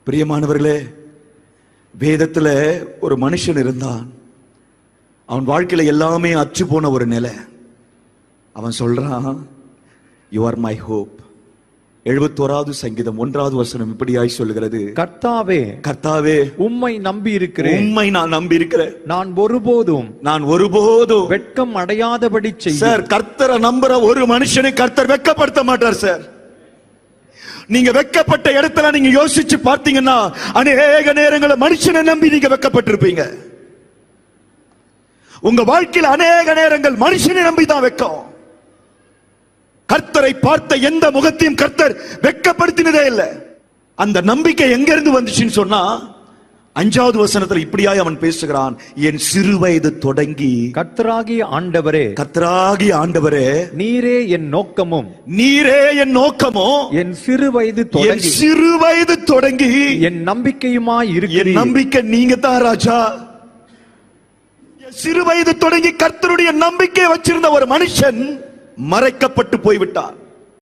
பிரியமானவர்களே, வேதத்துல ஒரு மனுஷன் இருந்தான். அவன் வாழ்க்கையில எல்லாமே அற்று போன ஒரு நிலை. அவன் சொல்றான், யூ ஆர் மை ஹோப். 71வது சங்கீதம் 1வது வசனம் இப்படியாய் சொல்கிறது, கர்த்தாவே கர்த்தாவே உம்மை நம்பி இருக்கிறேன், உம்மை நான் நம்பி இருக்கிறேன், நான் ஒருபோதும் வெட்கம் அடையாதபடி செய்ய. சார், கர்த்தரை நம்புற ஒரு மனுஷனை கர்த்தர் வெட்கப்படுத்த மாட்டார் சார். நீங்க வெட்கப்பட்ட இடத்துல நீங்க யோசிச்சு பார்த்தீங்கன்னா அநேக நேரங்கள மனுஷனை நம்பி நீங்க வெட்கப்பட்டிருப்பீங்க. உங்க வாழ்க்கையில் அநேக நேரங்கள் மனுஷனை நம்பி தான் வெட்கம். கர்த்தரை பார்த்த எந்த முகத்தையும் கர்த்தர் வெட்கப்படுத்தினதே இல்லை. அந்த நம்பிக்கை எங்க இருந்து வந்துச்சுன்னு சொன்னா 5வது வசனத்துல இப்படியாய் அவன் பேசுகிறான், என் சிறு வயது தொடங்கி கர்த்தராகிய ஆண்டவரே நீரே என் நோக்கமும் என் சிறு வயது தொடங்கி என் நம்பிக்கையுமாய் இருக்கிறீர். என் நம்பிக்கை நீங்க தான் ராஜா. சிறு வயது தொடங்கி கர்த்தருடைய நம்பிக்கை வச்சிருந்த ஒரு மனுஷன் மறைக்கப்பட்டு போய்விட்டார்.